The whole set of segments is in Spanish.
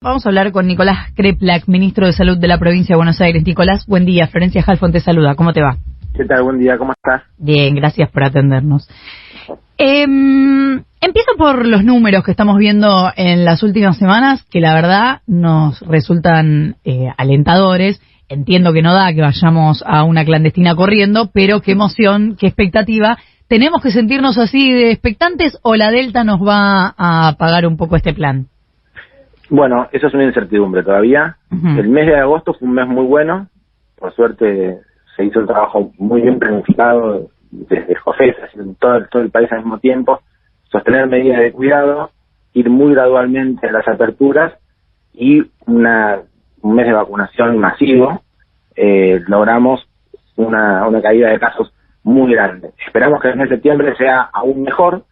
Vamos a hablar con Nicolás Kreplak, ministro de Salud de la provincia de Buenos Aires. Nicolás, buen día. Florencia Halfon te saluda. ¿Cómo te va? ¿Qué tal? Buen día. ¿Cómo estás? Bien, gracias por atendernos. Empiezo por los números que estamos viendo en las últimas semanas, que la verdad nos resultan alentadores. Entiendo que no da que vayamos a una clandestina corriendo, pero qué emoción, qué expectativa. ¿Tenemos que sentirnos así de expectantes o la Delta nos va a apagar un poco este plan? Bueno, eso es una incertidumbre todavía. El mes de agosto fue un mes muy bueno. Por suerte se hizo el trabajo muy bien planificado desde COFESA, en todo el país al mismo tiempo. Sostener medidas de cuidado, ir muy gradualmente a las aperturas y un mes de vacunación masivo. Logramos una caída de casos muy grande. Esperamos que el mes de septiembre sea aún mejor.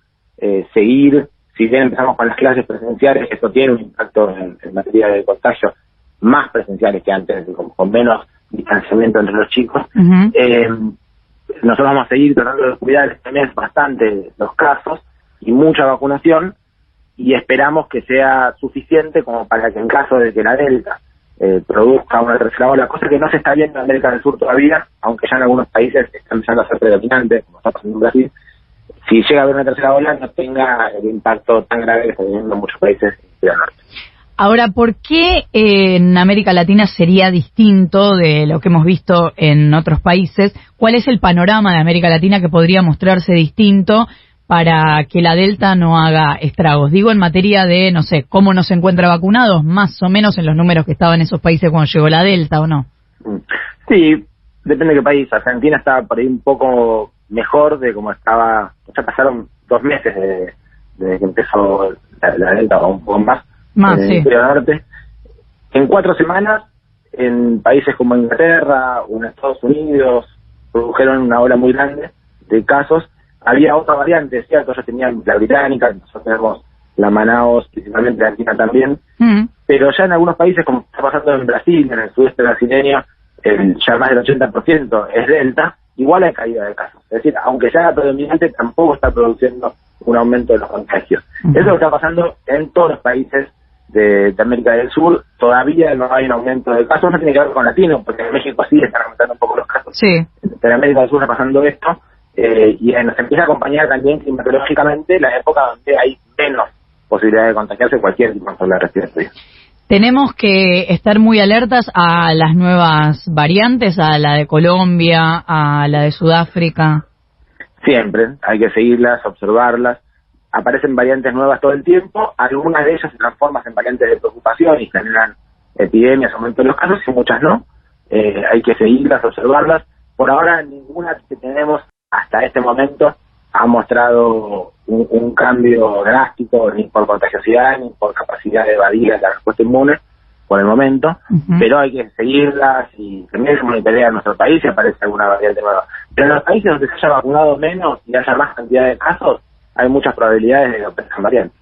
Seguir, si bien empezamos con las clases presenciales, esto tiene un impacto en materia de contagio más presenciales que antes, con menos distanciamiento entre los chicos. Nosotros vamos a seguir tratando de cuidar este mes bastante los casos y mucha vacunación, y esperamos que sea suficiente como para que en caso de que la Delta produzca una tercera ola, cosa que no se está viendo en América del Sur todavía, aunque ya en algunos países está empezando a ser predominante, como está pasando en Brasil. Si llega a haber una tercera ola, no tenga el impacto tan grave que está teniendo en muchos países del norte. Ahora, ¿por qué en América Latina sería distinto de lo que hemos visto en otros países? ¿Cuál es el panorama de América Latina que podría mostrarse distinto para que la Delta no haga estragos? Digo, en materia de, no sé, cómo nos encuentra vacunados, más o menos en los números que estaban en esos países cuando llegó la Delta, ¿o no? Sí, depende de qué país. Argentina está por ahí un poco mejor de como estaba. Ya pasaron 2 meses desde que empezó la Delta, o un poco más en el hemisferio norte. En 4 semanas, en países como Inglaterra o en Estados Unidos, produjeron una ola muy grande de casos. Había otra variante, ¿cierto? Ellos tenían la británica, nosotros tenemos la Manaus, principalmente la Argentina también, pero ya en algunos países, como está pasando en Brasil, en el sudeste brasileño, ya más del 80% es Delta, igual hay caída de casos. Es decir, aunque sea predominante, tampoco está produciendo un aumento de los contagios. Eso es lo que está pasando en todos los países de América del Sur. Todavía no hay un aumento de casos, no tiene que ver con latino, porque en México sí están aumentando un poco los casos. Sí. En América del Sur está pasando esto. Y nos empieza a acompañar también climatológicamente la época donde hay menos posibilidad de contagiarse cualquier tipo de enfermedad respiratoria. ¿Tenemos que estar muy alertas a las nuevas variantes, a la de Colombia, a la de Sudáfrica? Siempre, hay que seguirlas, observarlas. Aparecen variantes nuevas todo el tiempo, algunas de ellas se transforman en variantes de preocupación y generan epidemias, aumento de los casos, y muchas no. Hay que seguirlas, observarlas. Por ahora ninguna que tenemos hasta este momento ha mostrado un cambio drástico, ni por contagiosidad, ni por capacidad de evadir la respuesta inmune, por el momento, pero hay que seguirlas y también se monitorea en nuestro país si aparece alguna variante nueva. Pero en los países donde se haya vacunado menos y haya más cantidad de casos, hay muchas probabilidades de que aparezcan variantes.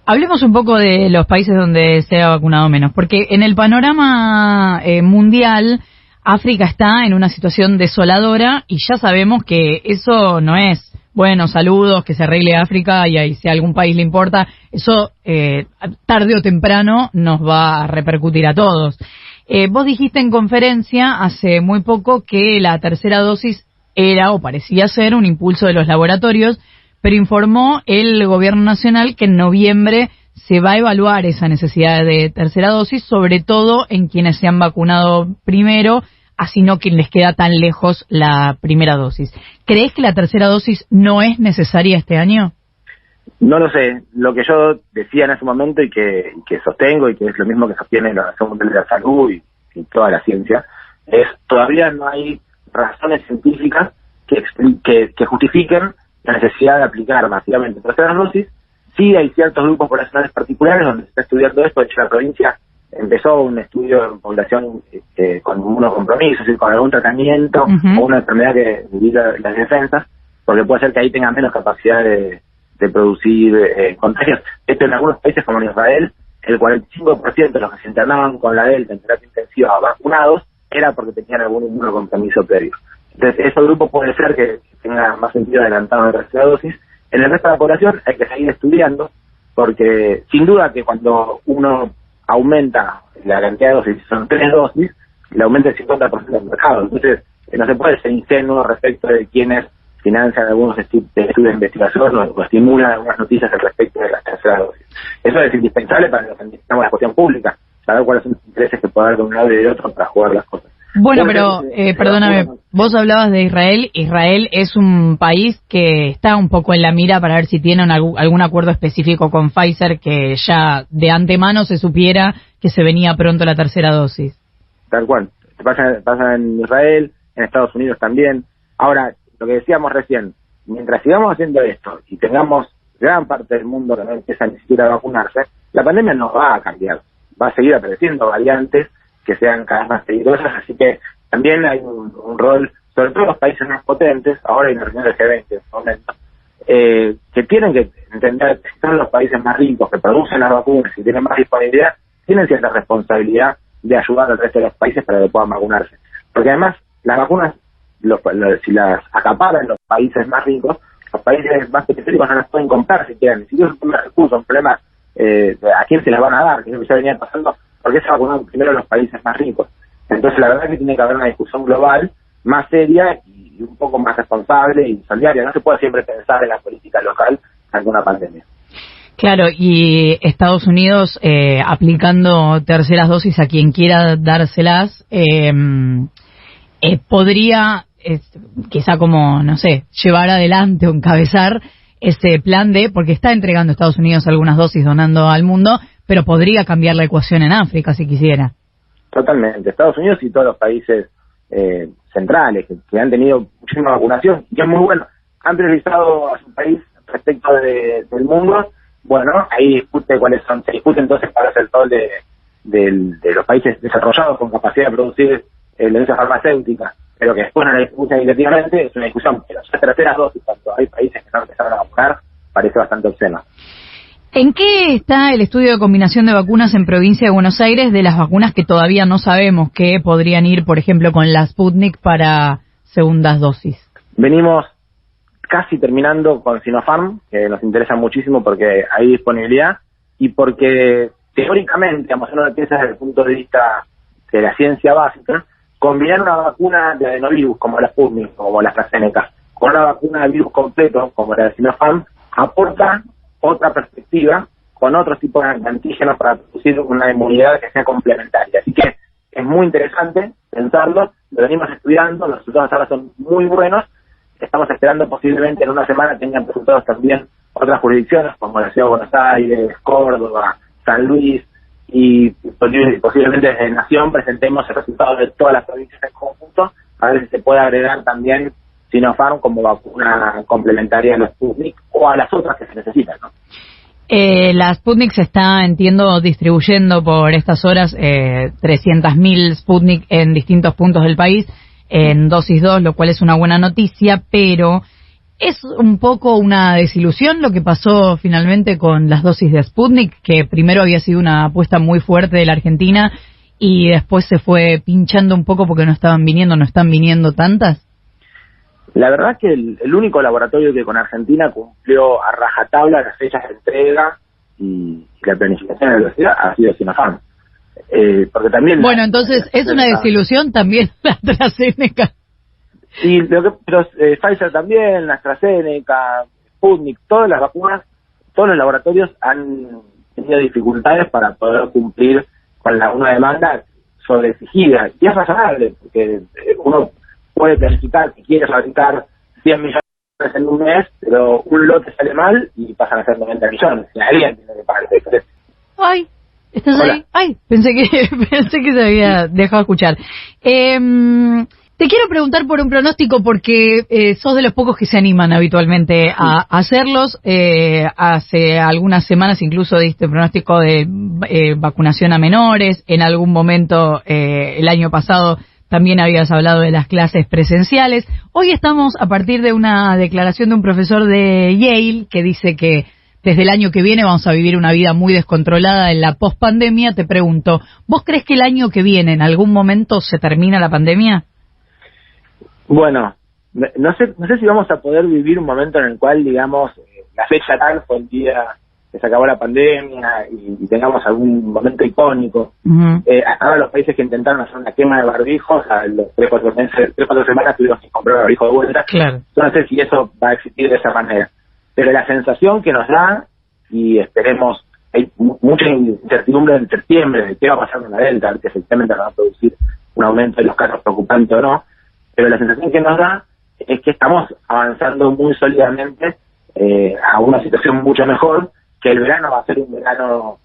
Hablemos un poco de los países donde se ha vacunado menos, porque en el panorama mundial, África está en una situación desoladora y ya sabemos que eso no es, bueno, saludos, que se arregle África y ahí si a algún país le importa, eso tarde o temprano nos va a repercutir a todos. Vos dijiste en conferencia hace muy poco que la tercera dosis era o parecía ser un impulso de los laboratorios, pero informó el gobierno nacional que en noviembre se va a evaluar esa necesidad de tercera dosis, sobre todo en quienes se han vacunado primero, así no quien les queda tan lejos la primera dosis. ¿Crees que la tercera dosis no es necesaria este año? No lo sé. Lo que yo decía en ese momento y que sostengo, y que es lo mismo que sostiene la Organización Mundial de la Salud y toda la ciencia, es todavía no hay razones científicas que justifiquen la necesidad de aplicar masivamente terceras dosis. Sí hay ciertos grupos poblacionales particulares donde se está estudiando esto. De hecho, la provincia empezó un estudio en población con unos compromisos, es decir, con algún tratamiento o una enfermedad que debilita las defensas, porque puede ser que ahí tengan menos capacidad de producir contagios. Esto en algunos países como en Israel, el 45% de los que se internaban con la Delta en terapia intensiva vacunados era porque tenían algún inmunocompromiso previo. Entonces, ese grupo puede ser que tenga más sentido adelantar una tercera dosis. En el resto de la población hay que seguir estudiando, porque sin duda que cuando uno aumenta la cantidad de dosis, son 3 dosis, le aumenta el 50% del mercado. Entonces, no se puede ser ingenuo respecto de quienes financian algunos estudios de investigación o estimulan algunas noticias al respecto de las terceras dosis. Eso es indispensable para que entendamos la cuestión pública, saber cuáles son los intereses que puede haber de un lado y de otro para jugar las cosas. Bueno, pero perdóname, vos hablabas de Israel. Israel es un país que está un poco en la mira para ver si tienen algún acuerdo específico con Pfizer, que ya de antemano se supiera que se venía pronto la tercera dosis. Tal cual. Pasa en Israel, en Estados Unidos también. Ahora, lo que decíamos recién, mientras sigamos haciendo esto y tengamos gran parte del mundo que no empieza ni siquiera a vacunarse, la pandemia no va a cambiar. Va a seguir apareciendo variantes que sean cada vez más peligrosas, así que también hay un rol, sobre todo los países más potentes, ahora hay una reunión del G20 en este momento, que tienen que entender que son los países más ricos, que producen las vacunas y tienen más disponibilidad, tienen cierta responsabilidad de ayudar al resto de los países para que puedan vacunarse. Porque además, las vacunas, si las acaparan los países más ricos, los países más periféricos no las pueden comprar si quieren, ni siquiera es un problema de recursos, un problema a quién se las van a dar, que es lo que ya venía pasando, porque se vacunaron primero los países más ricos. Entonces la verdad es que tiene que haber una discusión global más seria y un poco más responsable y solidaria. No se puede siempre pensar en la política local ante una pandemia. Claro, y Estados Unidos aplicando terceras dosis a quien quiera dárselas, podría, quizá como, no sé, llevar adelante o encabezar ese plan porque está entregando Estados Unidos algunas dosis, donando al mundo, pero podría cambiar la ecuación en África si quisiera. Totalmente. Estados Unidos y todos los países centrales que han tenido muchísima vacunación, y es muy bueno, han priorizado a su país respecto del mundo. Bueno, ahí discute cuáles son, se discute entonces para hacer todo de los países desarrollados con capacidad de producir la industria farmacéutica, pero que después no la discuten indirectamente, es una discusión. Pero las terceras dosis, cuando hay países que no empezaron a vacunar, parece bastante obsceno. ¿En qué está el estudio de combinación de vacunas en provincia de Buenos Aires de las vacunas que todavía no sabemos que podrían ir, por ejemplo, con la Sputnik para segundas dosis? Venimos casi terminando con Sinopharm, que nos interesa muchísimo porque hay disponibilidad y porque teóricamente, digamos, uno lo piensa desde el punto de vista de la ciencia básica, combinar una vacuna de adenovirus como la Sputnik, como la AstraZeneca, con una vacuna de virus completo como la de Sinopharm, aporta otra perspectiva con otros tipos de antígenos para producir una inmunidad que sea complementaria. Así que es muy interesante pensarlo, lo venimos estudiando, los resultados ahora son muy buenos, estamos esperando posiblemente en una semana tengan resultados también otras jurisdicciones como la Ciudad de Buenos Aires, Córdoba, San Luis, y posiblemente desde Nación presentemos el resultado de todas las provincias en conjunto, a ver si se puede agregar también Sinopharm como vacuna complementaria a la Sputnik o a las otras que se necesitan, ¿no? La Sputnik se está, entiendo, distribuyendo por estas horas 300.000 Sputnik en distintos puntos del país en dosis 2, lo cual es una buena noticia, pero es un poco una desilusión lo que pasó finalmente con las dosis de Sputnik, que primero había sido una apuesta muy fuerte de la Argentina y después se fue pinchando un poco porque no están viniendo tantas. La verdad que el único laboratorio que con Argentina cumplió a rajatabla las fechas de entrega y la planificación de la velocidad ha sido Sinopharm. Porque también bueno, entonces es una desilusión también la AstraZeneca. Sí, pero Pfizer también, la AstraZeneca, Sputnik, todas las vacunas, todos los laboratorios han tenido dificultades para poder cumplir con una demanda sobreexigida. Y es razonable, porque uno puede planificar que quiere fabricar 100 millones en un mes, pero un lote sale mal y pasan a ser 90 millones. Y alguien tiene que pagar esa diferencia. Ay, ¿estás Hola. Ahí? Ay, pensé que se había dejado escuchar. Te quiero preguntar por un pronóstico porque sos de los pocos que se animan habitualmente a hacerlos. Hace algunas semanas incluso diste pronóstico de vacunación a menores. En algún momento el año pasado también habías hablado de las clases presenciales. Hoy estamos a partir de una declaración de un profesor de Yale que dice que desde el año que viene vamos a vivir una vida muy descontrolada en la pospandemia. Te pregunto, ¿vos crees que el año que viene en algún momento se termina la pandemia? Bueno, no sé si vamos a poder vivir un momento en el cual, digamos, la fecha tal fue el día se acabó la pandemia y tengamos algún momento icónico. Ahora los países que intentaron hacer una quema de barbijos, a los 3-4 semanas tuvimos que comprar barbijos de vuelta. Claro. Yo no sé si eso va a existir de esa manera. Pero la sensación que nos da, y esperemos, hay mucha incertidumbre en septiembre de qué va a pasar con la Delta, que efectivamente va a producir un aumento de los casos preocupante o no, pero la sensación que nos da es que estamos avanzando muy sólidamente a una situación mucho mejor, que el verano va a ser un verano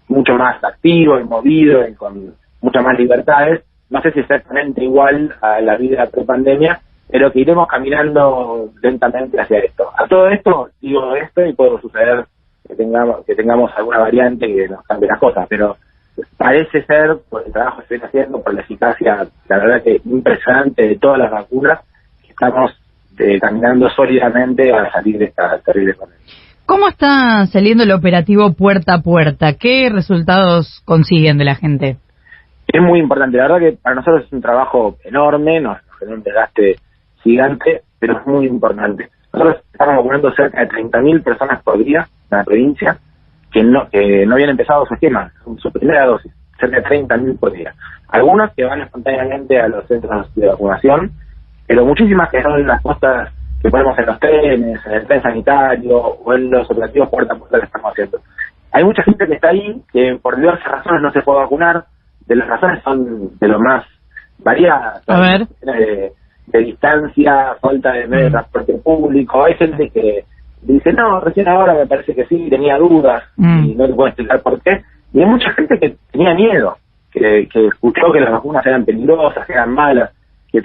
mucho más activo y movido y con muchas más libertades. No sé si exactamente igual a la vida pre-pandemia, pero que iremos caminando lentamente hacia esto. A todo esto, digo esto, y puede suceder que tengamos alguna variante que nos cambie las cosas, pero parece ser, por el trabajo que estoy haciendo, por la eficacia, la verdad que impresionante de todas las vacunas, que estamos caminando sólidamente a salir de esta terrible pandemia. ¿Cómo está saliendo el operativo puerta a puerta? ¿Qué resultados consiguen de la gente? Es muy importante, la verdad que para nosotros es un trabajo enorme, nos genera un desgaste gigante, pero es muy importante. Nosotros estamos vacunando cerca de 30.000 personas por día en la provincia que no habían empezado su esquema, su primera dosis, cerca de 30.000 por día. Algunos que van espontáneamente a los centros de vacunación, pero muchísimas que son en las postas que ponemos en los trenes, en el tren sanitario o en los operativos puerta a puerta que estamos haciendo. Hay mucha gente que está ahí que por diversas razones no se puede vacunar. De las razones son de lo más variadas. A ver. De distancia, falta de medio de transporte público. Hay gente que dice, no, recién ahora me parece que sí, tenía dudas y no te puedo explicar por qué. Y hay mucha gente que tenía miedo, que escuchó que las vacunas eran peligrosas, que eran malas, que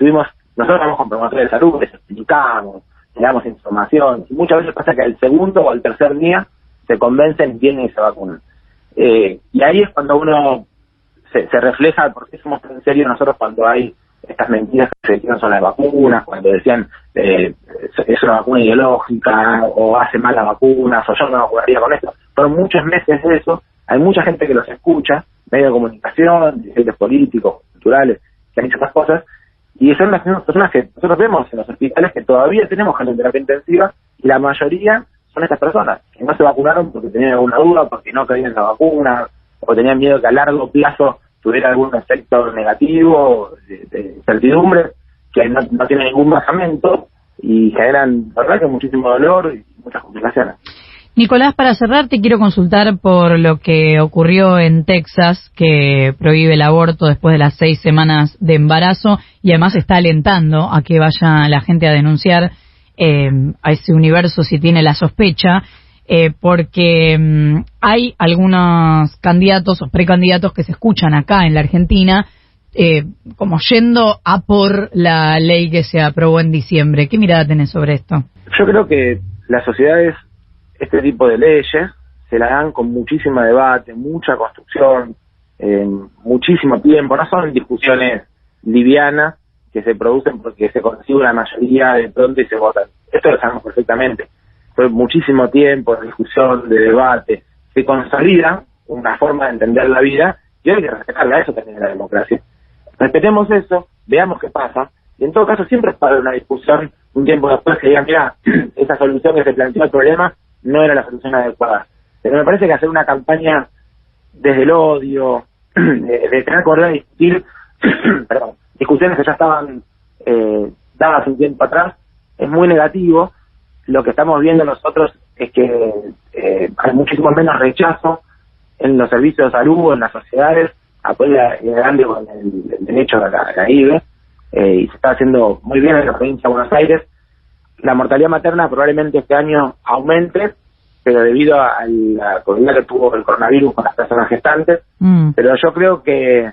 nosotros vamos con promotores de salud, les explicamos, le damos información, y muchas veces pasa que al segundo o al tercer día se convencen y vienen y se vacunan. Y ahí es cuando uno se refleja por qué somos tan serios nosotros cuando hay estas mentiras que se dijeron sobre las vacunas, cuando decían es una vacuna ideológica, o hace mal las vacunas, o yo no me vacunaría con esto. Fueron muchos meses de eso, hay mucha gente que los escucha, medios de comunicación, dirigentes políticos, culturales, que han hecho estas cosas, y son las mismas personas que nosotros vemos en los hospitales que todavía tenemos gente en terapia intensiva, y la mayoría son estas personas que no se vacunaron porque tenían alguna duda, porque no creían en la vacuna, o tenían miedo que a largo plazo tuviera algún efecto negativo, de incertidumbre, que no tiene ningún basamento, y generan, la verdad, que muchísimo dolor y muchas complicaciones. Nicolás, para cerrar, te quiero consultar por lo que ocurrió en Texas, que prohíbe el aborto después de las 6 semanas de embarazo, y además está alentando a que vaya la gente a denunciar a ese universo si tiene la sospecha, porque hay algunos candidatos o precandidatos que se escuchan acá en la Argentina como yendo a por la ley que se aprobó en diciembre. ¿Qué mirada tenés sobre esto? Yo creo que las sociedades, este tipo de leyes, se las dan con muchísimo debate, mucha construcción, muchísimo tiempo. No son discusiones livianas que se producen porque se consigue una mayoría de pronto y se votan. Esto lo sabemos perfectamente. Fue muchísimo tiempo de discusión, de debate. Se consolida una forma de entender la vida y hay que respetarla. Eso también es la democracia. Respetemos eso, veamos qué pasa, y en todo caso siempre es para una discusión un tiempo después que digan, mira, esa solución que se planteó el problema no era la solución adecuada. Pero me parece que hacer una campaña desde el odio, de tener que volver a discutir discusiones que ya estaban dadas un tiempo atrás, es muy negativo. Lo que estamos viendo nosotros es que hay muchísimo menos rechazo en los servicios de salud, en las sociedades, apoya grande con el derecho a la IVE, y se está haciendo muy bien en la provincia de Buenos Aires. La mortalidad materna probablemente este año aumente, pero debido a la comunidad que tuvo el coronavirus con las personas gestantes, pero yo creo que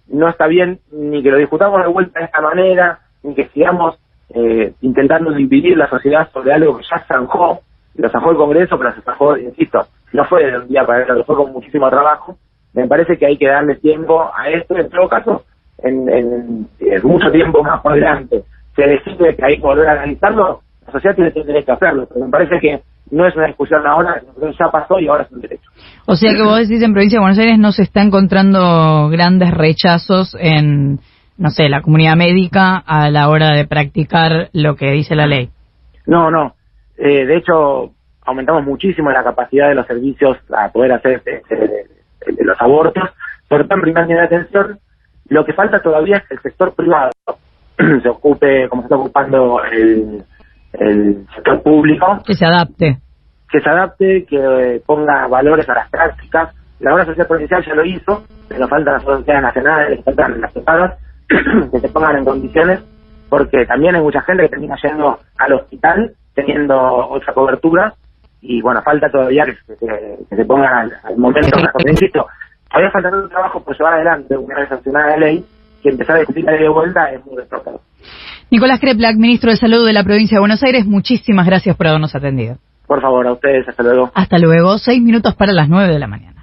no está bien ni que lo discutamos de vuelta de esta manera, ni que sigamos intentando dividir la sociedad sobre algo que ya zanjó, lo zanjó el Congreso, pero se zanjó, insisto, no fue de un día para otro, fue con muchísimo trabajo. Me parece que hay que darle tiempo a esto, en todo caso, en mucho tiempo más por delante. Se decide que hay que volver a analizarlo, la sociedad tiene derecho a hacerlo, pero me parece que no es una discusión ahora, ya pasó y ahora es un derecho. O sea que vos decís en Provincia de Buenos Aires no se está encontrando grandes rechazos en, no sé, la comunidad médica a la hora de practicar lo que dice la ley. No. De hecho, aumentamos muchísimo la capacidad de los servicios a poder hacer los abortos, sobre todo en primer nivel de atención. Lo que falta todavía es que el sector privado se ocupe, como se está ocupando el sector público. Que se adapte, que ponga valores a las prácticas. La obra social provincial ya lo hizo, pero faltan las sociedades nacionales, faltan las privadas, que se pongan en condiciones, porque también hay mucha gente que termina yendo al hospital teniendo otra cobertura, y bueno, falta todavía que se pongan al momento. Porque, insisto, todavía falta todo el trabajo por llevar adelante una vez sancionada la ley, que empezar a discutir la ley de vuelta es muy retrógrado. Nicolás Kreplak, ministro de Salud de la provincia de Buenos Aires, muchísimas gracias por habernos atendido. Por favor, a ustedes, hasta luego. Hasta luego, 6 minutos para las 9 de la mañana.